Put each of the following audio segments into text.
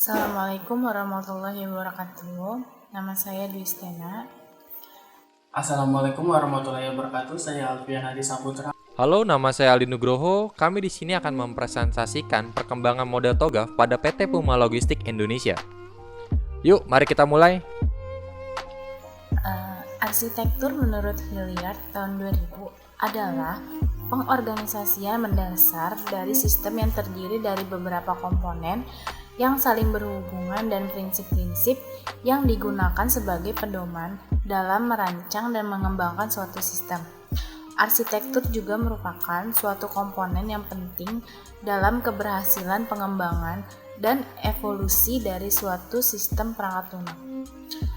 Assalamualaikum warahmatullahi wabarakatuh. Nama saya Dwi Stena. Assalamualaikum warahmatullahi wabarakatuh. Saya Alfian Hadi Saputra. Halo, nama saya Aldi Nugroho. Kami di sini akan mempresentasikan perkembangan model TOGAF pada PT Puma Logistik Indonesia. Yuk, mari kita mulai. Arsitektur menurut Hilliard tahun 2000 adalah pengorganisasian mendasar dari sistem yang terdiri dari beberapa komponen yang saling berhubungan dan prinsip-prinsip yang digunakan sebagai pedoman dalam merancang dan mengembangkan suatu sistem. Arsitektur juga merupakan suatu komponen yang penting dalam keberhasilan pengembangan dan evolusi dari suatu sistem perangkat lunak.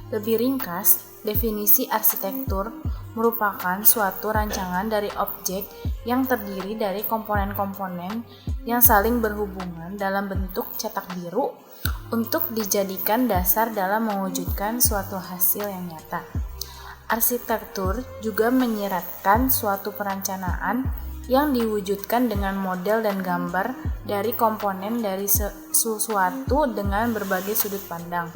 Lebih ringkas, definisi arsitektur merupakan suatu rancangan dari objek yang terdiri dari komponen-komponen yang saling berhubungan dalam bentuk cetak biru untuk dijadikan dasar dalam mewujudkan suatu hasil yang nyata. Arsitektur juga menyiratkan suatu perencanaan yang diwujudkan dengan model dan gambar dari komponen dari sesuatu dengan berbagai sudut pandang.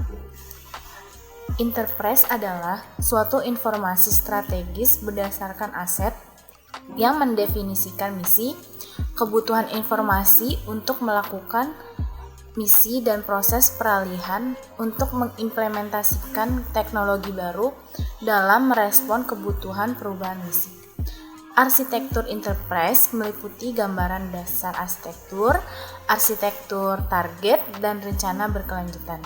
Enterprise adalah suatu informasi strategis berdasarkan aset yang mendefinisikan misi, kebutuhan informasi untuk melakukan misi dan proses peralihan untuk mengimplementasikan teknologi baru dalam merespon kebutuhan perubahan misi. Arsitektur enterprise meliputi gambaran dasar arsitektur, arsitektur target, dan rencana berkelanjutan.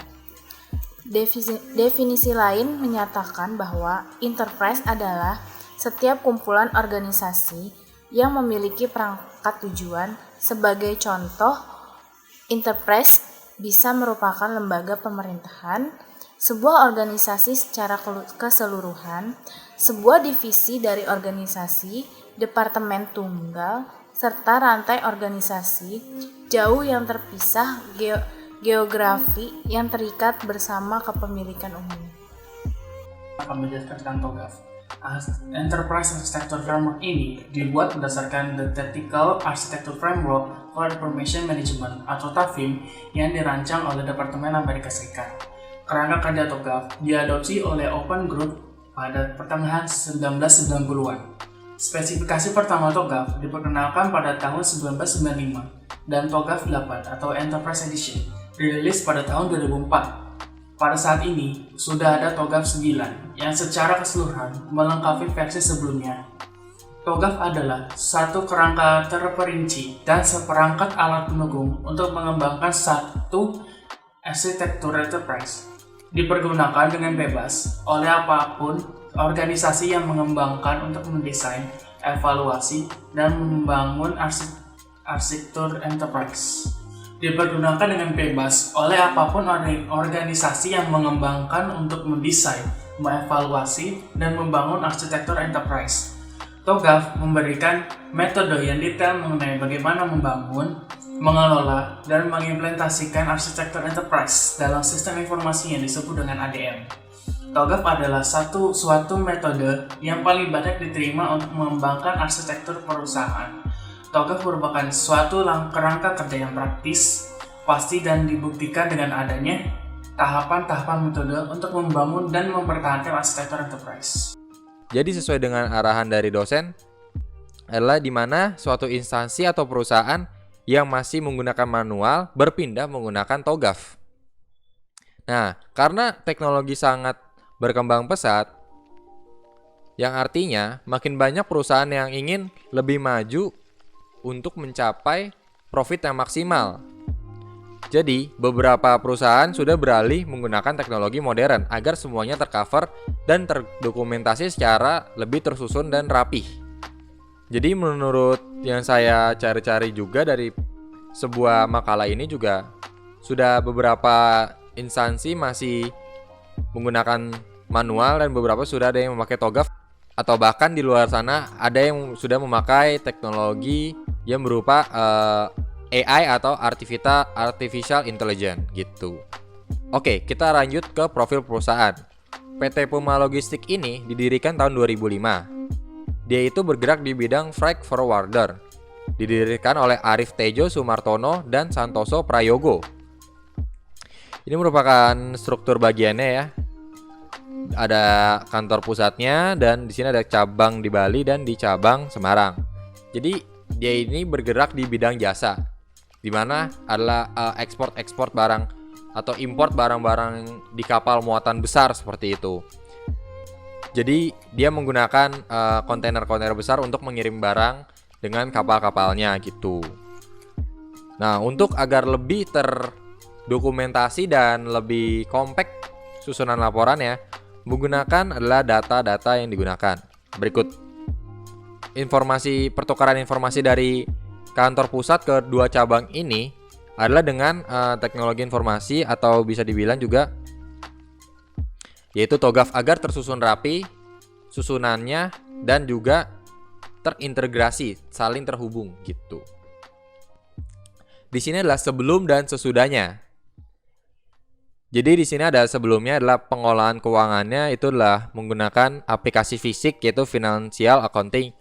Definisi lain menyatakan bahwa enterprise adalah setiap kumpulan organisasi yang memiliki perangkat tujuan. Sebagai contoh, enterprise bisa merupakan lembaga pemerintahan, sebuah organisasi secara keseluruhan, sebuah divisi dari organisasi, departemen tunggal, serta rantai organisasi jauh yang terpisah geografi yang terikat bersama kepemilikan umum. Akan menjelaskan tentang TOGAF. Enterprise Architecture Framework ini dibuat berdasarkan the Tactical Architecture Framework for Information Management atau TAFIM yang dirancang oleh Departemen Amerika Serikat. Kerangka kerja TOGAF diadopsi oleh Open Group pada pertengahan 1990-an. Spesifikasi pertama TOGAF diperkenalkan pada tahun 1995 dan TOGAF 8 atau Enterprise Edition dirilis pada tahun 2004. Pada saat ini, sudah ada TOGAF 9 yang secara keseluruhan melengkapi versi sebelumnya. TOGAF adalah satu kerangka terperinci dan seperangkat alat pendukung untuk mengembangkan satu arsitektur enterprise. Dipergunakan dengan bebas oleh apapun organisasi yang mengembangkan untuk mendesain, evaluasi, dan membangun arsitektur enterprise. Dipergunakan dengan bebas oleh apapun organisasi yang mengembangkan untuk mendesain, mengevaluasi, dan membangun arsitektur enterprise. TOGAF memberikan metode yang detail mengenai bagaimana membangun, mengelola, dan mengimplementasikan arsitektur enterprise dalam sistem informasi yang disebut dengan ADM. TOGAF adalah suatu metode yang paling banyak diterima untuk mengembangkan arsitektur perusahaan. TOGAF merupakan suatu kerangka kerja yang praktis, pasti, dan dibuktikan dengan adanya tahapan-tahapan metode untuk membangun dan mempertahankan arsitektur enterprise. Jadi sesuai dengan arahan dari dosen adalah di mana suatu instansi atau perusahaan yang masih menggunakan manual berpindah menggunakan TOGAF. Nah, karena teknologi sangat berkembang pesat, yang artinya makin banyak perusahaan yang ingin lebih maju untuk mencapai profit yang maksimal. Jadi, beberapa perusahaan sudah beralih menggunakan teknologi modern agar semuanya tercover dan terdokumentasi secara lebih tersusun dan rapih. Jadi, menurut yang saya cari-cari juga dari sebuah makalah ini juga sudah beberapa instansi masih menggunakan manual dan beberapa sudah ada yang memakai TOGAF, atau bahkan di luar sana ada yang sudah memakai teknologi yang berupa AI atau Artificial Intelligence gitu. Oke, kita lanjut ke profil perusahaan. PT Puma Logistik ini didirikan tahun 2005. Dia itu bergerak di bidang freight forwarder. Didirikan oleh Arif Tejo Sumartono dan Santoso Prayogo. Ini merupakan struktur bagiannya ya. Ada kantor pusatnya dan di sini ada cabang di Bali dan di cabang Semarang. Jadi dia ini bergerak di bidang jasa, di mana adalah ekspor barang atau import barang-barang di kapal muatan besar seperti itu. Jadi dia menggunakan kontainer-kontainer besar untuk mengirim barang dengan kapal-kapalnya gitu. Nah, untuk agar lebih terdokumentasi dan lebih kompak susunan laporannya, menggunakan adalah data-data yang digunakan. Berikut pertukaran informasi dari kantor pusat ke dua cabang ini adalah dengan teknologi informasi atau bisa dibilang juga yaitu TOGAF agar tersusun rapi susunannya dan juga terintegrasi, saling terhubung gitu. Di sini adalah sebelum dan sesudahnya. Jadi di sini ada sebelumnya adalah pengolahan keuangannya itu adalah menggunakan aplikasi fisik yaitu financial accounting.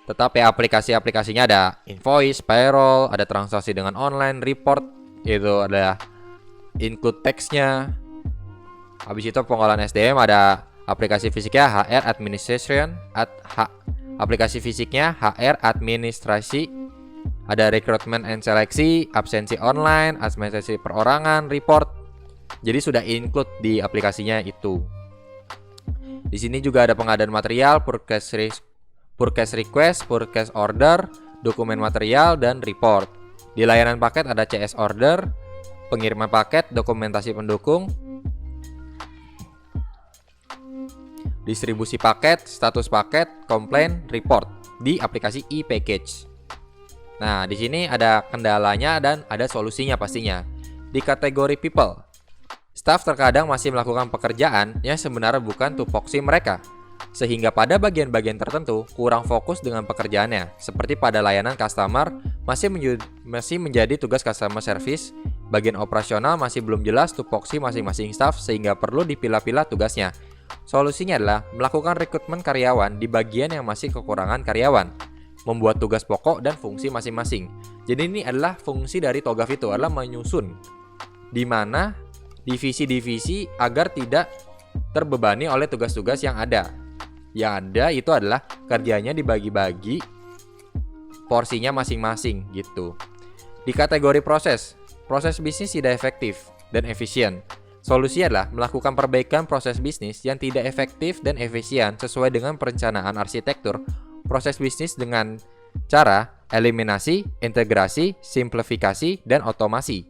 Tetapi aplikasi-aplikasinya ada invoice, payroll, ada transaksi dengan online, report, itu ada include text-nya. Habis itu pengolahan SDM ada aplikasi fisiknya HR Administration, aplikasi fisiknya HR Administrasi, ada recruitment and seleksi, absensi online, administrasi perorangan, report. Jadi sudah include di aplikasinya itu. Di sini juga ada pengadaan material, purchase request, purchase order, dokumen material, dan report. Di layanan paket ada CS order, pengiriman paket, dokumentasi pendukung, distribusi paket, status paket, komplain, report di aplikasi e-package. Nah, di sini ada kendalanya dan ada solusinya pastinya. Di kategori people, staf terkadang masih melakukan pekerjaan yang sebenarnya bukan tupoksi mereka, sehingga pada bagian-bagian tertentu kurang fokus dengan pekerjaannya. Seperti pada layanan customer masih menjadi tugas customer service, bagian operasional masih belum jelas tupoksi masing-masing staf sehingga perlu dipilah-pilah tugasnya. Solusinya adalah melakukan rekrutmen karyawan di bagian yang masih kekurangan karyawan, membuat tugas pokok dan fungsi masing-masing. Jadi ini adalah fungsi dari TOGAF itu adalah menyusun di mana divisi-divisi agar tidak terbebani oleh tugas-tugas yang ada. Yang ada itu adalah kerjanya dibagi-bagi porsinya masing-masing gitu. Di kategori proses bisnis tidak efektif dan efisien. Solusi adalah melakukan perbaikan proses bisnis yang tidak efektif dan efisien sesuai dengan perencanaan arsitektur proses bisnis dengan cara eliminasi, integrasi, simplifikasi, dan otomasi.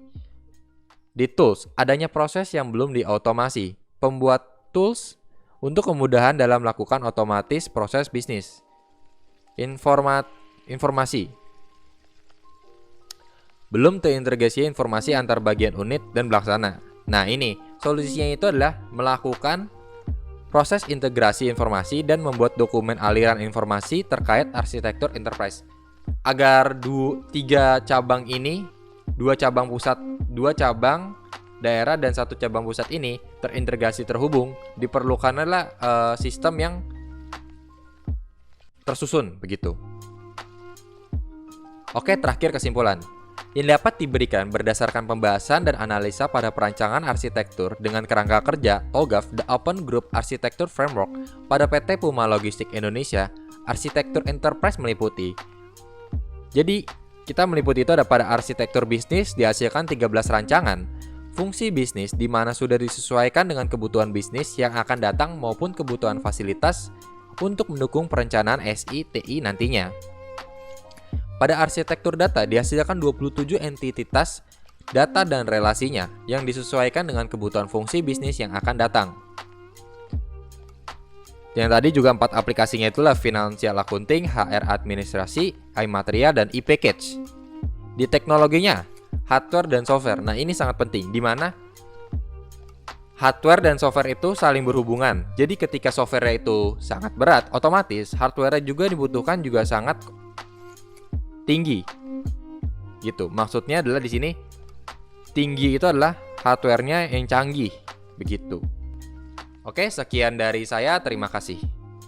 Di tools, adanya proses yang belum diotomasi. Pembuat tools untuk kemudahan dalam melakukan otomatis proses bisnis. Informasi. Belum terintegrasi informasi antar bagian unit dan pelaksana. Nah, ini solusinya itu adalah melakukan proses integrasi informasi dan membuat dokumen aliran informasi terkait arsitektur enterprise. Agar tiga cabang ini, dua cabang pusat, dua cabang daerah dan satu cabang pusat ini terintegrasi terhubung, diperlukan adalah sistem yang tersusun begitu. Oke, terakhir kesimpulan. Yang dapat diberikan berdasarkan pembahasan dan analisa pada perancangan arsitektur dengan kerangka kerja TOGAF The Open Group Architecture Framework pada PT Puma Logistik Indonesia, arsitektur enterprise meliputi. Jadi, kita meliputi itu ada pada arsitektur bisnis dihasilkan 13 rancangan, fungsi bisnis di mana sudah disesuaikan dengan kebutuhan bisnis yang akan datang maupun kebutuhan fasilitas untuk mendukung perencanaan SI/TI nantinya. Pada arsitektur data dihasilkan 27 entitas data dan relasinya yang disesuaikan dengan kebutuhan fungsi bisnis yang akan datang. Yang tadi juga 4 aplikasinya itulah Financial Accounting, HR Administrasi, iMaterial, dan e-Package. Di teknologinya, hardware dan software. Nah, ini sangat penting, di mana hardware dan software itu saling berhubungan. Jadi ketika software itu sangat berat, otomatis hardware juga dibutuhkan juga sangat tinggi. Gitu. Maksudnya adalah di sini tinggi itu adalah hardware-nya yang canggih, begitu. Oke, sekian dari saya. Terima kasih.